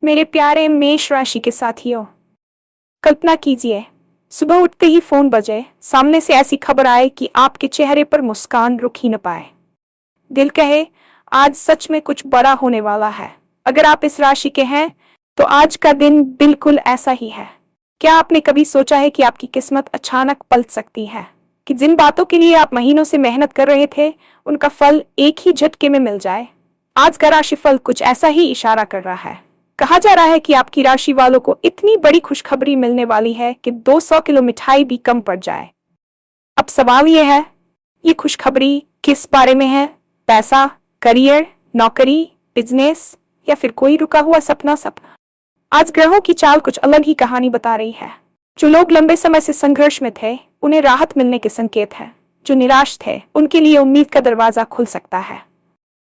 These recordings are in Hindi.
मेरे प्यारे मेष राशि के साथियों, कल्पना कीजिए सुबह उठते ही फोन बजे, सामने से ऐसी खबर आए कि आपके चेहरे पर मुस्कान रुक ही न पाए। दिल कहे आज सच में कुछ बड़ा होने वाला है। अगर आप इस राशि के हैं तो आज का दिन बिल्कुल ऐसा ही है। क्या आपने कभी सोचा है कि आपकी किस्मत अचानक पलट सकती है, कि जिन बातों के लिए आप महीनों से मेहनत कर रहे थे उनका फल एक ही झटके में मिल जाए। आज का राशिफल कुछ ऐसा ही इशारा कर रहा है। कहा जा रहा है कि आपकी राशि वालों को इतनी बड़ी खुशखबरी मिलने वाली है कि 200 किलो मिठाई भी कम पड़ जाए। अब सवाल यह है, ये खुशखबरी किस बारे में है? पैसा, करियर, नौकरी, बिजनेस या फिर कोई रुका हुआ सपना? आज ग्रहों की चाल कुछ अलग ही कहानी बता रही है। जो लोग लंबे समय से संघर्ष में थे उन्हें राहत मिलने के संकेत है। जो निराश थे उनके लिए उम्मीद का दरवाजा खुल सकता है।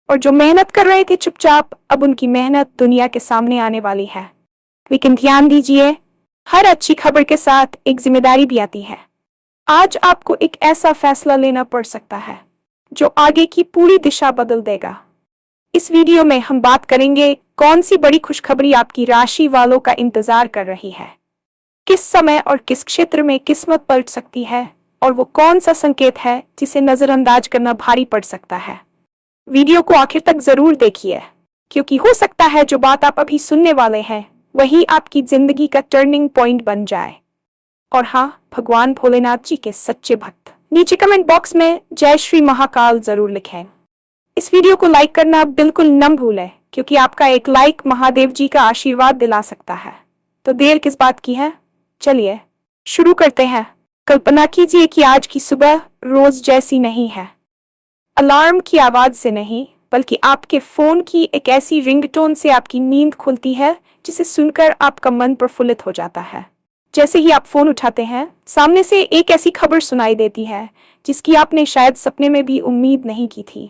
और जो मेहनत कर रहे थे चुपचाप, अब उनकी मेहनत दुनिया के सामने आने वाली है। लेकिन ध्यान दीजिए, हर अच्छी खबर के साथ एक जिम्मेदारी भी आती है। आज आपको एक ऐसा फैसला लेना पड़ सकता है जो आगे की पूरी दिशा बदल देगा। इस वीडियो में हम बात करेंगे कौन सी बड़ी खुशखबरी आपकी राशि वालों का इंतजार कर रही है, किस समय और किस क्षेत्र में किस्मत पलट सकती है, और वो कौन सा संकेत है जिसे नजरअंदाज करना भारी पड़ सकता है। वीडियो को आखिर तक जरूर देखिए, क्योंकि हो सकता है जो बात आप अभी सुनने वाले हैं वही आपकी जिंदगी का टर्निंग पॉइंट बन जाए। और हाँ, भगवान भोलेनाथ जी के सच्चे भक्त नीचे कमेंट बॉक्स में जय श्री महाकाल जरूर लिखें। इस वीडियो को लाइक करना बिल्कुल न भूलें, क्योंकि आपका एक लाइक महादेव जी का आशीर्वाद दिला सकता है। तो देर किस बात की है, चलिए शुरू करते हैं। कल्पना कीजिए कि आज की सुबह रोज जैसी नहीं है। अलार्म की आवाज से नहीं, बल्कि आपके फोन की एक ऐसी रिंगटोन से आपकी नींद खुलती है जिसे सुनकर आपका मन प्रफुल्लित हो जाता है। जैसे ही आप फोन उठाते हैं, सामने से एक ऐसी खबर सुनाई देती है जिसकी आपने शायद सपने में भी उम्मीद नहीं की थी।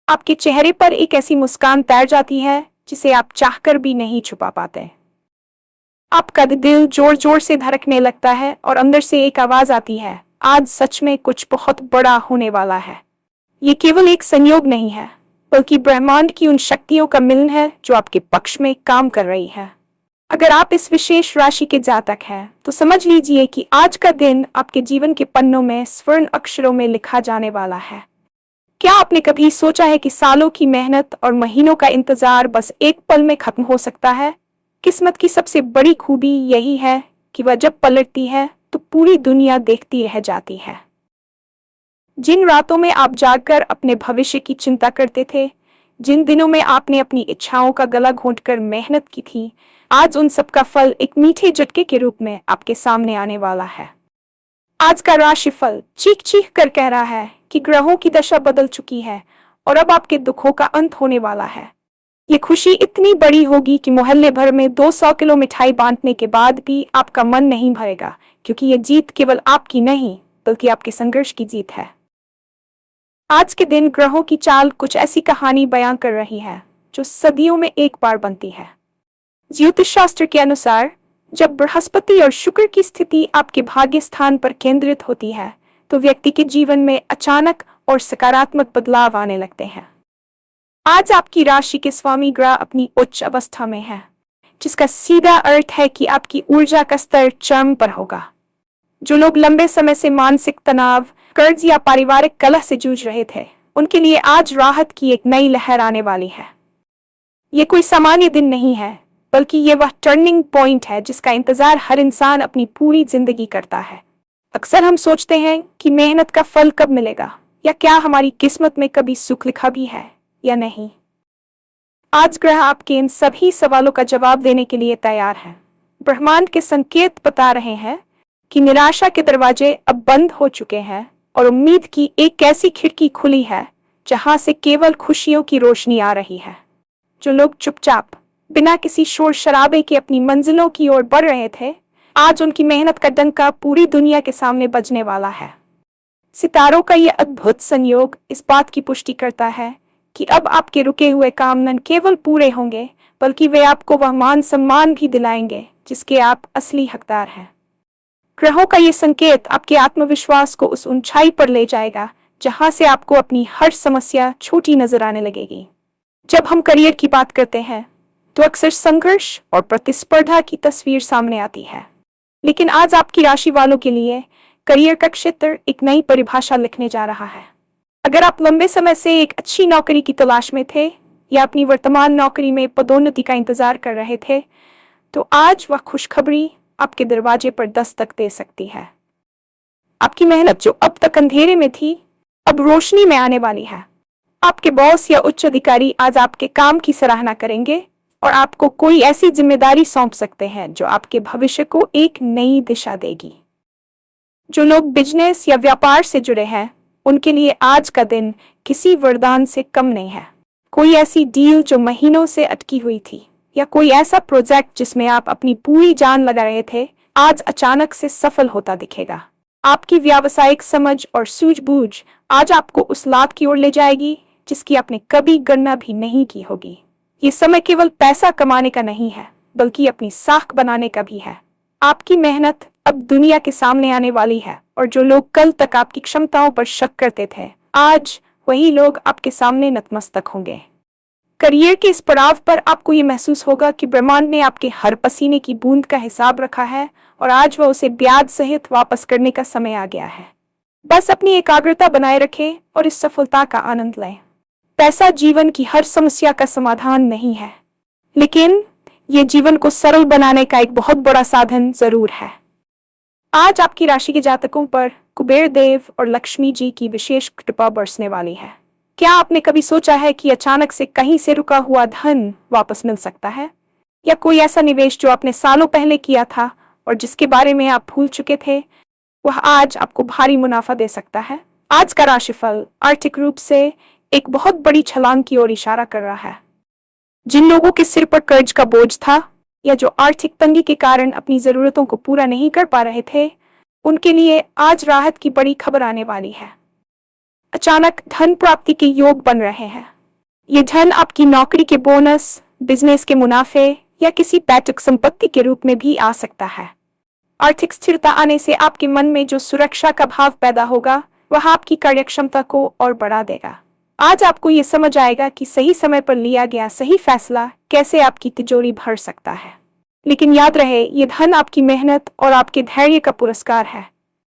आपके चेहरे पर एक ऐसी मुस्कान तैर जाती है जिसे आप चाहकर भी नहीं छुपा पाते। आपका दिल जोर जोर से धड़कने लगता है और अंदर से एक आवाज आती है, आज सच में कुछ बहुत बड़ा होने वाला है। ये केवल एक संयोग नहीं है, बल्कि ब्रह्मांड की उन शक्तियों का मिलन है जो आपके पक्ष में काम कर रही है। अगर आप इस विशेष राशि के जातक हैं तो समझ लीजिए कि आज का दिन आपके जीवन के पन्नों में स्वर्ण अक्षरों में लिखा जाने वाला है। क्या आपने कभी सोचा है कि सालों की मेहनत और महीनों का इंतजार बस एक पल में खत्म हो सकता है? किस्मत की सबसे बड़ी खूबी यही है कि वह जब पलटती है तो पूरी दुनिया देखती रह जाती है। जिन रातों में आप जागकर अपने भविष्य की चिंता करते थे, जिन दिनों में आपने अपनी इच्छाओं का गला घोंटकर मेहनत की थी, आज उन सब का फल एक मीठे झटके के रूप में आपके सामने आने वाला है। आज का राशिफल चीख चीख कर कह रहा है कि ग्रहों की दशा बदल चुकी है और अब आपके दुखों का अंत होने वाला है। ये खुशी इतनी बड़ी होगी कि मोहल्ले भर में 200 किलो मिठाई बांटने के बाद भी आपका मन नहीं भरेगा, क्योंकि ये जीत केवल आपकी नहीं बल्कि आपके संघर्ष की जीत है। आज के दिन ग्रहों की चाल कुछ ऐसी कहानी बयां कर रही है जो सदियों में एक बार बनती है। ज्योतिष शास्त्र के अनुसार जब बृहस्पति और शुक्र की स्थिति आपके भाग्य स्थान पर केंद्रित होती है तो व्यक्ति के जीवन में अचानक और सकारात्मक बदलाव आने लगते हैं। आज आपकी राशि के स्वामी ग्रह अपनी उच्च अवस्था में है, जिसका सीधा अर्थ है कि आपकी ऊर्जा का स्तर चरम पर होगा। जो लोग लंबे समय से मानसिक तनाव, कर्ज या पारिवारिक कलह से जूझ रहे थे, उनके लिए आज राहत की एक नई लहर आने वाली है। ये कोई सामान्य दिन नहीं है, बल्कि ये वह टर्निंग पॉइंट है जिसका इंतजार हर इंसान अपनी पूरी जिंदगी करता है। अक्सर हम सोचते हैं कि मेहनत का फल कब मिलेगा, या क्या हमारी किस्मत में कभी सुख लिखा भी है या नहीं। आज ग्रह आपके इन सभी सवालों का जवाब देने के लिए तैयार हैं। ब्रह्मांड के संकेत बता रहे हैं कि निराशा के दरवाजे अब बंद हो चुके हैं और उम्मीद की एक ऐसी खिड़की खुली है जहां से केवल खुशियों की रोशनी आ रही है। जो लोग चुपचाप बिना किसी शोर शराबे के अपनी मंजिलों की ओर बढ़ रहे थे, आज उनकी मेहनत का डंका पूरी दुनिया के सामने बजने वाला है। सितारों का यह अद्भुत संयोग इस बात की पुष्टि करता है कि अब आपके रुके हुए काम न केवल पूरे होंगे, बल्कि वे आपको वह मान सम्मान भी दिलाएंगे जिसके आप असली हकदार हैं। ग्रहों का ये संकेत आपके आत्मविश्वास को उस ऊंचाई पर ले जाएगा जहां से आपको अपनी हर समस्या छोटी नजर आने लगेगी। जब हम करियर की बात करते हैं तो अक्सर संघर्ष और प्रतिस्पर्धा की तस्वीर सामने आती है। लेकिन आज आपकी राशि वालों के लिए करियर का क्षेत्र एक नई परिभाषा लिखने जा रहा है। अगर आप लंबे समय से एक अच्छी नौकरी की तलाश में थे या अपनी वर्तमान नौकरी में पदोन्नति का इंतजार कर रहे थे, तो आज वह खुशखबरी आपके दरवाजे पर दस्तक दे सकती है। आपकी मेहनत जो अब तक अंधेरे में थी, अब रोशनी में आने वाली है। आपके बॉस या उच्च अधिकारी आज आपके काम की सराहना करेंगे और आपको कोई ऐसी जिम्मेदारी सौंप सकते हैं जो आपके भविष्य को एक नई दिशा देगी। जो लोग बिजनेस या व्यापार से जुड़े हैं, उनके लिए आज का दिन किसी वरदान से कम नहीं है। कोई ऐसी डील जो महीनों से अटकी हुई थी या कोई ऐसा प्रोजेक्ट जिसमें आप अपनी पूरी जान लगा रहे थे, आज अचानक से सफल होता दिखेगा। आपकी व्यावसायिक समझ और सूझबूझ आज आपको उस लाभ की ओर ले जाएगी जिसकी आपने कभी गणना भी नहीं की होगी। ये समय केवल पैसा कमाने का नहीं है, बल्कि अपनी साख बनाने का भी है। आपकी मेहनत अब दुनिया के सामने आने वाली है और जो लोग कल तक आपकी क्षमताओं पर शक करते थे, आज वही लोग आपके सामने नतमस्तक होंगे। करियर के इस पड़ाव पर आपको ये महसूस होगा कि ब्रह्मांड ने आपके हर पसीने की बूंद का हिसाब रखा है और आज वह उसे ब्याज सहित वापस करने का समय आ गया है। बस अपनी एकाग्रता बनाए रखें और इस सफलता का आनंद लें। पैसा जीवन की हर समस्या का समाधान नहीं है, लेकिन ये जीवन को सरल बनाने का एक बहुत बड़ा साधन जरूर है। आज आपकी राशि के जातकों पर कुबेर देव और लक्ष्मी जी की विशेष कृपा बरसने वाली है। क्या आपने कभी सोचा है कि अचानक से कहीं से रुका हुआ धन वापस मिल सकता है, या कोई ऐसा निवेश जो आपने सालों पहले किया था और जिसके बारे में आप भूल चुके थे, वह आज आपको भारी मुनाफा दे सकता है। आज का राशिफल आर्थिक रूप से एक बहुत बड़ी छलांग की ओर इशारा कर रहा है। जिन लोगों के सिर पर कर्ज का बोझ था या जो आर्थिक तंगी के कारण अपनी जरूरतों को पूरा नहीं कर पा रहे थे, उनके लिए आज राहत की बड़ी खबर आने वाली है। अचानक धन प्राप्ति के योग बन रहे हैं। ये धन आपकी नौकरी के बोनस, बिजनेस के मुनाफे या किसी पैतृक संपत्ति के रूप में भी आ सकता है। आर्थिक स्थिरता आने से आपके मन में जो सुरक्षा का भाव पैदा होगा, वह आपकी कार्यक्षमता को और बढ़ा देगा। आज आपको ये समझ आएगा कि सही समय पर लिया गया सही फैसला कैसे आपकी तिजोरी भर सकता है। लेकिन याद रहे, ये धन आपकी मेहनत और आपके धैर्य का पुरस्कार है।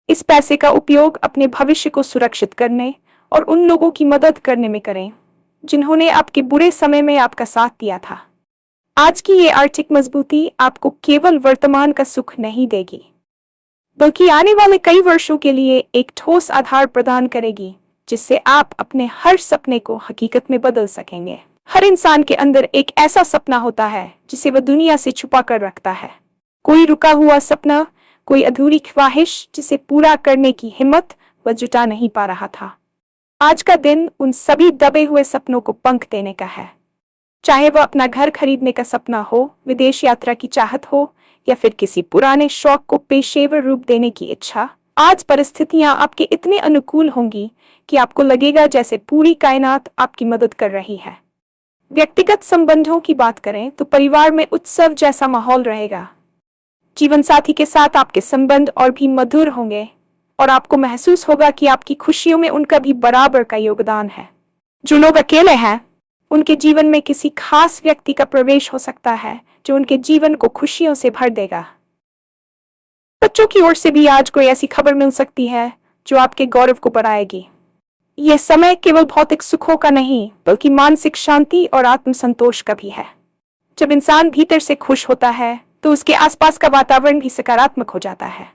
इस पैसे का उपयोग अपने भविष्य को सुरक्षित करने और उन लोगों की मदद करने में करें जिन्होंने आपके बुरे समय में आपका साथ दिया था। आज की ये आर्थिक मजबूती आपको केवल वर्तमान का सुख नहीं देगी, बल्कि आने वाले कई वर्षों के लिए एक ठोस आधार प्रदान करेगी, जिससे आप अपने हर सपने को हकीकत में बदल सकेंगे। हर इंसान के अंदर एक ऐसा सपना होता है जिसे वह दुनिया से छुपा कर रखता है। कोई रुका हुआ सपना, कोई अधूरी ख्वाहिश जिसे पूरा करने की हिम्मत वह जुटा नहीं पा रहा था। आज का दिन उन सभी दबे हुए सपनों को पंख देने का है। चाहे वह अपना घर खरीदने का सपना हो, विदेश यात्रा की चाहत हो, या फिर किसी पुराने शौक को पेशेवर रूप देने की इच्छा, आज परिस्थितियां आपके इतने अनुकूल होंगी कि आपको लगेगा जैसे पूरी कायनात आपकी मदद कर रही है। व्यक्तिगत संबंधों की बात करें तो परिवार में उत्सव जैसा माहौल रहेगा। जीवन साथी के साथ आपके संबंध और भी मधुर होंगे और आपको महसूस होगा कि आपकी खुशियों में उनका भी बराबर का योगदान है। जो लोग अकेले हैं, उनके जीवन में किसी खास व्यक्ति का प्रवेश हो सकता है जो उनके जीवन को खुशियों से भर देगा। बच्चों की ओर से भी आज कोई ऐसी खबर मिल सकती है जो आपके गौरव को बढ़ाएगी। यह समय केवल भौतिक सुखों का नहीं, बल्कि मानसिक शांति और आत्मसंतोष का भी है। जब इंसान भीतर से खुश होता है तो उसके आसपास का वातावरण भी सकारात्मक हो जाता है।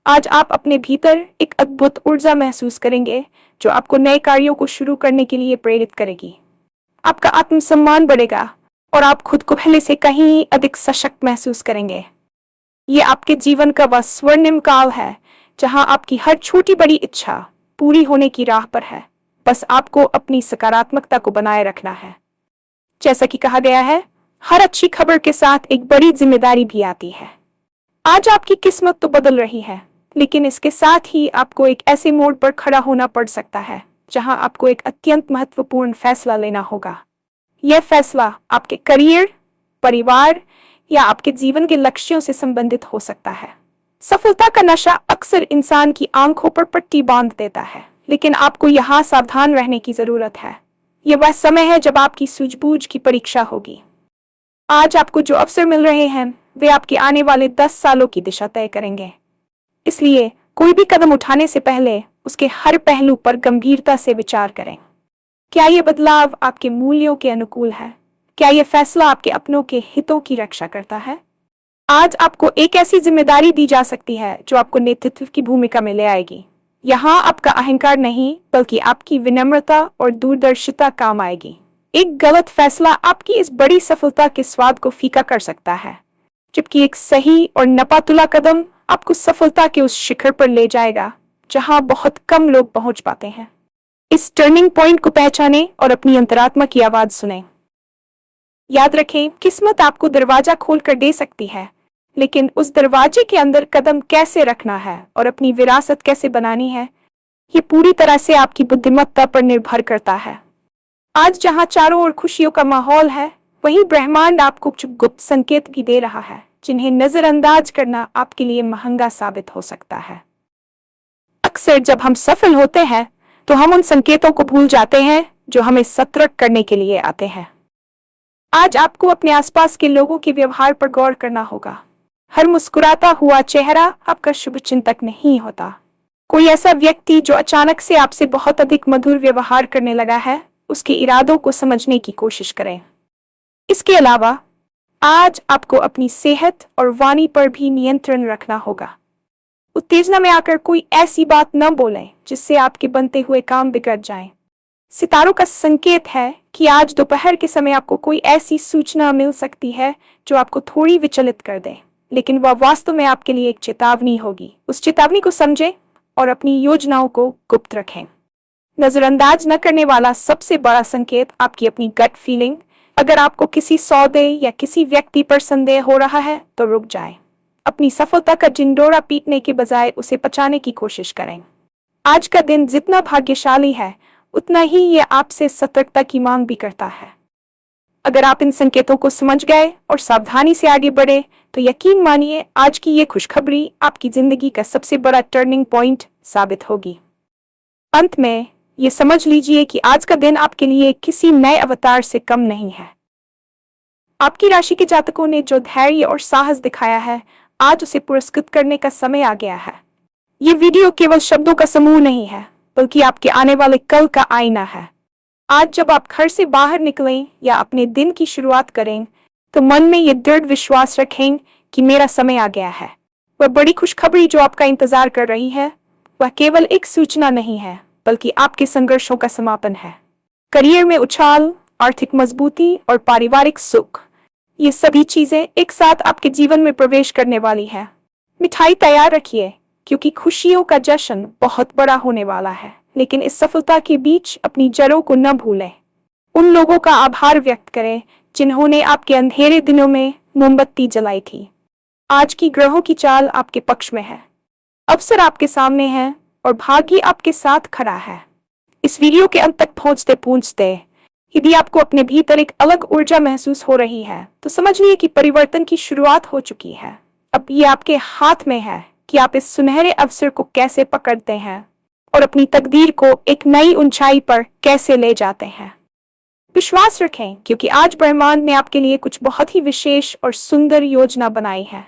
आज आप अपने भीतर एक अद्भुत ऊर्जा महसूस करेंगे जो आपको नए कार्यों को शुरू करने के लिए प्रेरित करेगी। आपका आत्मसम्मान बढ़ेगा और आप खुद को पहले से कहीं अधिक सशक्त महसूस करेंगे। ये आपके जीवन का वह स्वर्णिम काल है जहां आपकी हर छोटी बड़ी इच्छा पूरी होने की राह पर है। बस आपको अपनी सकारात्मकता को बनाए रखना है। जैसा कि कहा गया है, हर अच्छी खबर के साथ एक बड़ी जिम्मेदारी भी आती है। आज आपकी किस्मत तो बदल रही है, लेकिन इसके साथ ही आपको एक ऐसे मोड़ पर खड़ा होना पड़ सकता है जहां आपको एक अत्यंत महत्वपूर्ण फैसला लेना होगा। यह फैसला आपके करियर, परिवार या आपके जीवन के लक्ष्यों से संबंधित हो सकता है। सफलता का नशा अक्सर इंसान की आंखों पर पट्टी बांध देता है, लेकिन आपको यहाँ सावधान रहने की जरूरत है। यह वह समय है जब आपकी सूझबूझ की परीक्षा होगी। आज आपको जो अवसर मिल रहे हैं वे आपके आने वाले 10 सालों की दिशा तय करेंगे। इसलिए कोई भी कदम उठाने से पहले उसके हर पहलू पर गंभीरता से विचार करें। क्या यह बदलाव आपके मूल्यों के अनुकूल है? क्या यह फैसला आपके अपनों के हितों की रक्षा करता है? आज आपको एक ऐसी जिम्मेदारी दी जा सकती है जो आपको नेतृत्व की भूमिका में ले आएगी। यहाँ आपका अहंकार नहीं बल्कि आपकी विनम्रता और दूरदर्शिता काम आएगी। एक गलत फैसला आपकी इस बड़ी सफलता के स्वाद को फीका कर सकता है, जबकि एक सही और नपातुला कदम आपको सफलता के उस शिखर पर ले जाएगा जहां बहुत कम लोग पहुंच पाते हैं। इस टर्निंग पॉइंट को पहचानें और अपनी अंतरात्मा की आवाज सुनें। याद रखें, किस्मत आपको दरवाजा खोल कर दे सकती है, लेकिन उस दरवाजे के अंदर कदम कैसे रखना है और अपनी विरासत कैसे बनानी है, ये पूरी तरह से आपकी बुद्धिमत्ता पर निर्भर करता है। आज जहां चारों ओर खुशियों का माहौल है, वहीं ब्रह्मांड आपको कुछ गुप्त संकेत भी दे रहा है जिन्हें नजरअंदाज करना आपके लिए महंगा साबित हो सकता है। अक्सर जब हम सफल होते हैं तो हम उन संकेतों को भूल जाते हैं जो हमें सतर्क करने के लिए आते हैं। आज आपको अपने आसपास के लोगों के व्यवहार पर गौर करना होगा। हर मुस्कुराता हुआ चेहरा आपका शुभचिंतक नहीं होता। कोई ऐसा व्यक्ति जो अचानक से आपसे बहुत अधिक मधुर व्यवहार करने लगा है, उसके इरादों को समझने की कोशिश करें। इसके अलावा आज आपको अपनी सेहत और वाणी पर भी नियंत्रण रखना होगा। उत्तेजना में आकर कोई ऐसी बात न बोलें जिससे आपके बनते हुए काम बिगड़ जाएं। सितारों का संकेत है कि आज दोपहर के समय आपको कोई ऐसी सूचना मिल सकती है जो आपको थोड़ी विचलित कर दे, लेकिन वह वास्तव में आपके लिए एक चेतावनी होगी। उस चेतावनी को समझें और अपनी योजनाओं को गुप्त रखें। नजरअंदाज न करने वाला सबसे बड़ा संकेत आपकी अपनी गट फीलिंग। अगर आपको किसी सौदे या किसी व्यक्ति पर संदेह हो रहा है तो रुक जाएं। अपनी सफलता का जिंडोरा पीटने के बजाय उसे पचाने की कोशिश करें। आज का दिन जितना भाग्यशाली है उतना ही यह आपसे सतर्कता की मांग भी करता है। अगर आप इन संकेतों को समझ गए और सावधानी से आगे बढ़े तो यकीन मानिए आज की ये खुशखबरी आपकी जिंदगी का सबसे बड़ा टर्निंग पॉइंट साबित होगी। अंत में ये समझ लीजिए कि आज का दिन आपके लिए किसी नए अवतार से कम नहीं है। आपकी राशि के जातकों ने जो धैर्य और साहस दिखाया है, आज उसे पुरस्कृत करने का समय आ गया है। ये वीडियो केवल शब्दों का समूह नहीं है, बल्कि आपके आने वाले कल का आईना है। आज जब आप घर से बाहर निकलें या अपने दिन की शुरुआत करें, तो मन में ये दृढ़ विश्वास रखें कि मेरा समय आ गया है। वह बड़ी खुशखबरी जो आपका इंतजार कर रही है, वह केवल एक सूचना नहीं है, बल्कि आपके संघर्षों का समापन है। करियर में उछाल, आर्थिक मजबूती और पारिवारिक सुख, ये सभी चीजें एक साथ आपके जीवन में प्रवेश करने वाली है। मिठाई तैयार रखिए, क्योंकि खुशियों का जश्न बहुत बड़ा होने वाला है। लेकिन इस सफलता के बीच अपनी जड़ों को न भूलें। उन लोगों का आभार व्यक्त करें जिन्होंने आपके अंधेरे दिनों में मोमबत्ती जलाई थी। आज की ग्रहों की चाल आपके पक्ष में है। अवसर आपके सामने है और भाग्य आपके साथ खड़ा है। इस वीडियो के अंत तक पहुंचते यदि आपको अपने भीतर एक अलग ऊर्जा महसूस हो रही है, तो समझिए कि परिवर्तन की शुरुआत हो चुकी है। अब ये आपके हाथ में है कि आप इस सुनहरे अवसर को कैसे पकड़ते हैं और अपनी तकदीर को एक नई ऊंचाई पर कैसे ले जाते हैं। विश्वास रखें, क्योंकि आज ब्रह्मांड ने आपके लिए कुछ बहुत ही विशेष और सुंदर योजना बनाई है।